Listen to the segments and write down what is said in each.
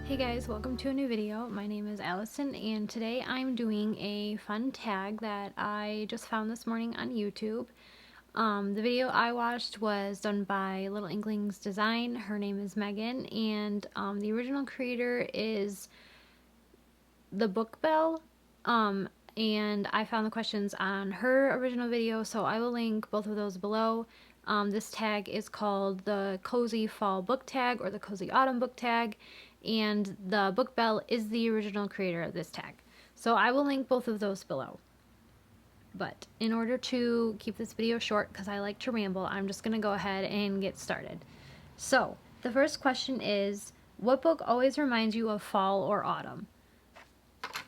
Hey guys, welcome to a new video. My name is Alicen and today I'm doing a fun tag that I just found this morning on YouTube. The video I watched was done by Little Inklings Design. Her name is Megan and the original creator is the Book Belle. And I found the questions on her original video, so I will link both of those below. This tag is called the Cozy Fall Book Tag or the Cozy Autumn Book Tag, and the Book Belle is the original creator of this tag. So I will link both of those below. But in order to keep this video short, because I like to ramble, I'm just going to go ahead and get started. So the first question is, what book always reminds you of fall or autumn?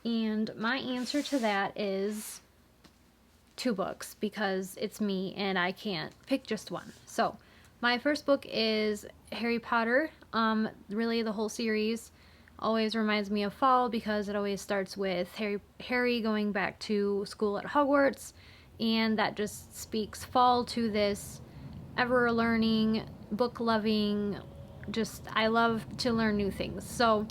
And my answer to that is two books, because it's me and I can't pick just one. So my first book is Harry Potter. Really the whole series always reminds me of fall because it always starts with Harry going back to school at Hogwarts, and that just speaks fall to this ever learning, book loving, just I love to learn new things. So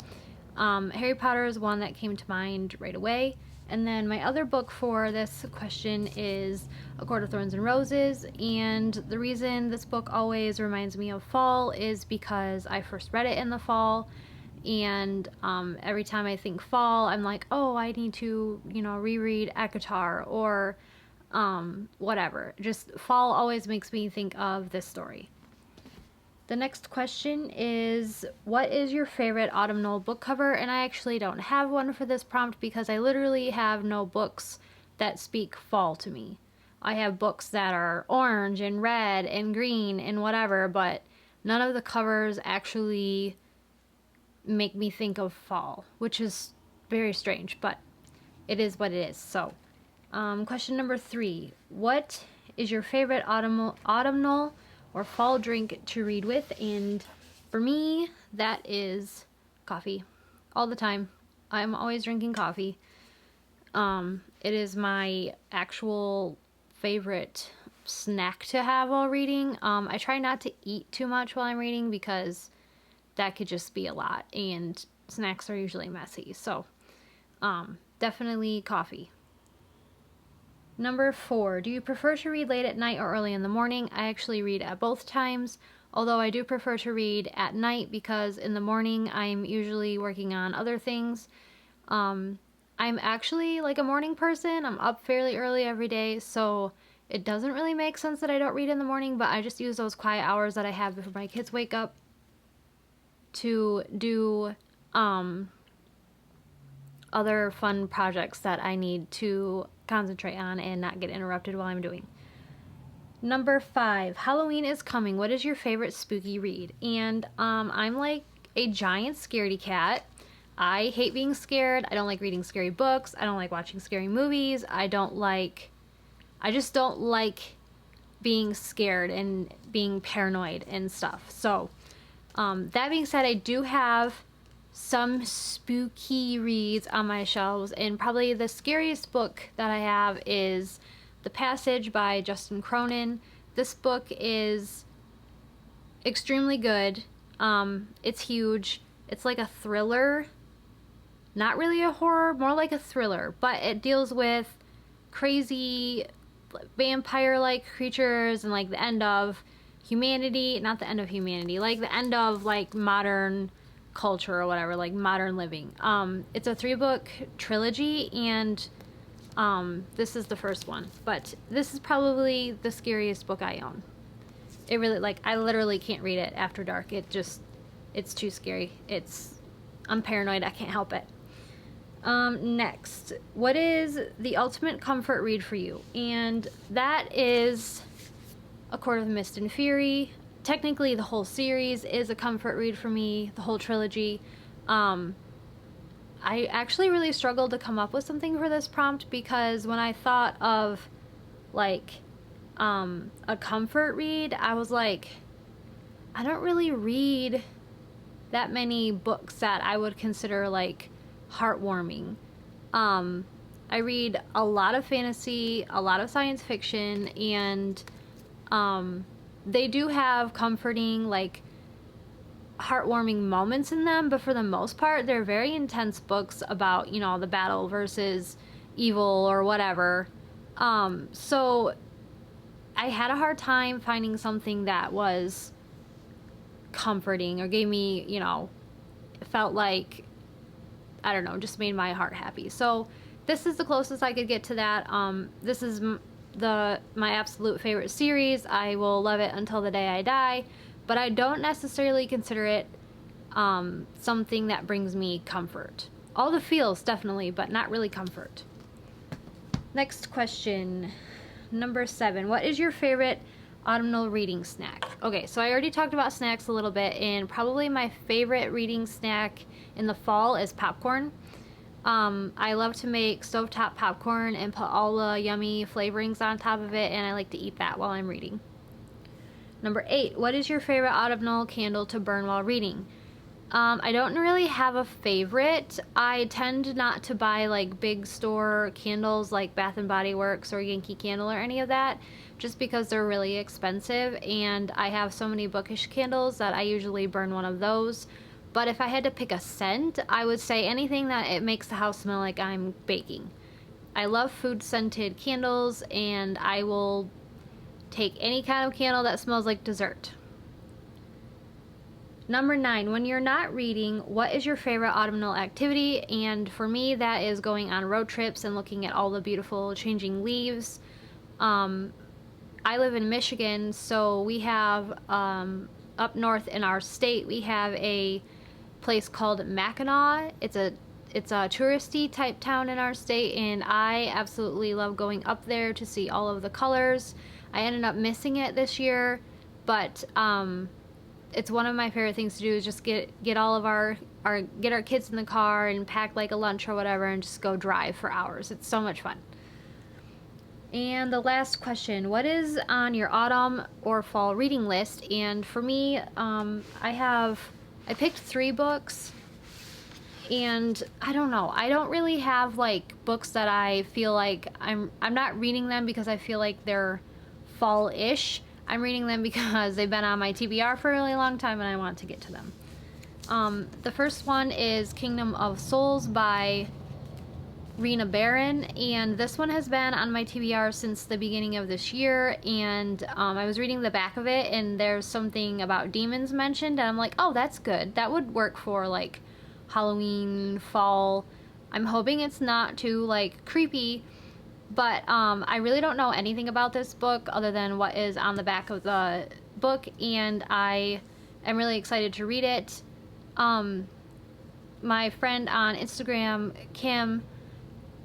Harry Potter is one that came to mind right away. And then my other book for this question is A Court of Thorns and Roses, and the reason this book always reminds me of fall is because I first read it in the fall, and every time I think fall, I'm like, oh, I need to, reread ACOTAR or whatever. Just fall always makes me think of this story. The next question is, what is your favorite autumnal book cover? And I actually don't have one for this prompt because I literally have no books that speak fall to me. I have books that are orange and red and green and whatever, but none of the covers actually make me think of fall, which is very strange, but it is what it is. So, question number 3. What is your favorite autumnal or fall drink to read with? And for me, that is coffee. All the time. I'm always drinking coffee. It is my actual favorite snack to have while reading. I try not to eat too much while I'm reading because that could just be a lot, and snacks are usually messy. So, definitely coffee. Number 4, do you prefer to read late at night or early in the morning? I actually read at both times, although I do prefer to read at night because in the morning I'm usually working on other things. I'm actually like a morning person. I'm up fairly early every day, so it doesn't really make sense that I don't read in the morning, but I just use those quiet hours that I have before my kids wake up to do other fun projects that I need to concentrate on and not get interrupted while I'm doing. Number 5, Halloween is coming. What is your favorite spooky read? And I'm like a giant scaredy cat. I hate being scared. I don't like reading scary books. I don't like watching scary movies. I just don't like being scared and being paranoid and stuff. So that being said, I do have some spooky reads on my shelves, and probably the scariest book that I have is The Passage by Justin Cronin. This book is extremely good. It's huge. It's like a thriller, not really a horror, more like a thriller, but it deals with crazy vampire-like creatures and like the end of humanity, not the end of humanity, like the end of like modern culture or whatever, like modern living. It's a 3-book trilogy, and this is the first one, but this is probably the scariest book I own. It really, like, I literally can't read it after dark. It's too scary. I'm paranoid. I can't help it. Next, what is the ultimate comfort read for you? And that is A Court of Mist and Fury. Technically, the whole series is a comfort read for me, the whole trilogy. I actually really struggled to come up with something for this prompt because when I thought of, like, a comfort read, I was like, I don't really read that many books that I would consider, like, heartwarming. I read a lot of fantasy, a lot of science fiction, and, they do have comforting, like, heartwarming moments in them, but for the most part, they're very intense books about, you know, the battle versus evil or whatever. So I had a hard time finding something that was comforting or gave me, you know, felt like, I don't know, just made my heart happy. So this is the closest I could get to that. This is my absolute favorite series. I will love it until the day I die, but I don't necessarily consider it something that brings me comfort. All the feels, definitely, but not really comfort. Next question, number 7. What is your favorite autumnal reading snack? Okay, so I already talked about snacks a little bit, and probably my favorite reading snack in the fall is popcorn. I love to make stovetop popcorn and put all the yummy flavorings on top of it, and I like to eat that while I'm reading. Number 8, what is your favorite autumnal candle to burn while reading? I don't really have a favorite. I tend not to buy like big store candles like Bath and Body Works or Yankee Candle or any of that, just because they're really expensive, and I have so many bookish candles that I usually burn one of those. But if I had to pick a scent, I would say anything that it makes the house smell like I'm baking. I love food scented candles, and I will take any kind of candle that smells like dessert. Number 9, when you're not reading, what is your favorite autumnal activity? And for me, that is going on road trips and looking at all the beautiful changing leaves. I live in Michigan, so we have, up north in our state, we have a place called Mackinac. It's a touristy type town in our state, and I absolutely love going up there to see all of the colors. I ended up missing it this year, but it's one of my favorite things to do, is just get all of our kids in the car and pack like a lunch or whatever and just go drive for hours. It's so much fun. And the last question, what is on your autumn or fall reading list? And for me, I picked 3 books, and I don't know, I don't really have like books that I feel like I'm not reading them because I feel like they're fall-ish. I'm reading them because they've been on my TBR for a really long time and I want to get to them. The first one is Kingdom of Souls by Rena Barron, and this one has been on my TBR since the beginning of this year, and I was reading the back of it, and there's something about demons mentioned, and I'm like, oh, that's good. That would work for like Halloween, fall. I'm hoping it's not too like creepy, but I really don't know anything about this book other than what is on the back of the book, and I am really excited to read it. My friend on Instagram, Kim,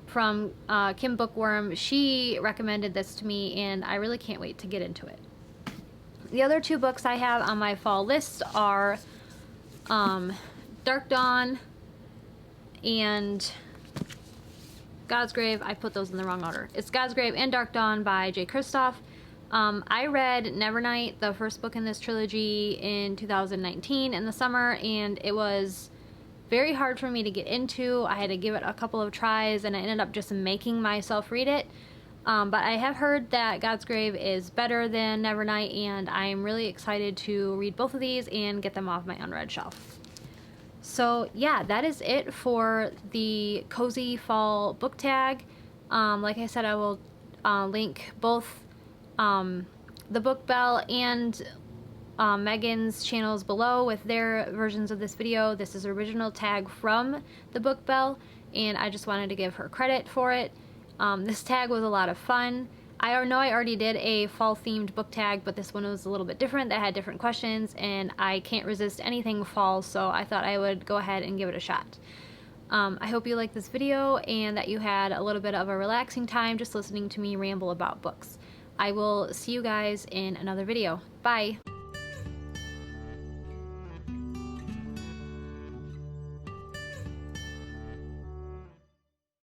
from Kim Bookworm, she recommended this to me, and I really can't wait to get into it. The other 2 books I have on my fall list are Dark Dawn and God's Grave. I put those in the wrong order. It's God's Grave and Dark Dawn by J. Kristoff. I read Nevernight, the first book in this trilogy, in 2019 in the summer, and it was very hard for me to get into. I had to give it a couple of tries, and I ended up just making myself read it. But I have heard that God's Grave is better than Nevernight, and I'm really excited to read both of these and get them off my unread shelf. So yeah, that is it for the Cozy Fall book tag. Like I said, I will link both the Book Belle and Megan's channels below with their versions of this video. This is original tag from the Book Belle, and I just wanted to give her credit for it. This tag was a lot of fun. I know I already did a fall themed book tag, but this one was a little bit different. That had different questions, and I can't resist anything fall, so I thought I would go ahead and give it a shot. I hope you liked this video and that you had a little bit of a relaxing time just listening to me ramble about books. I will see you guys in another video. Bye!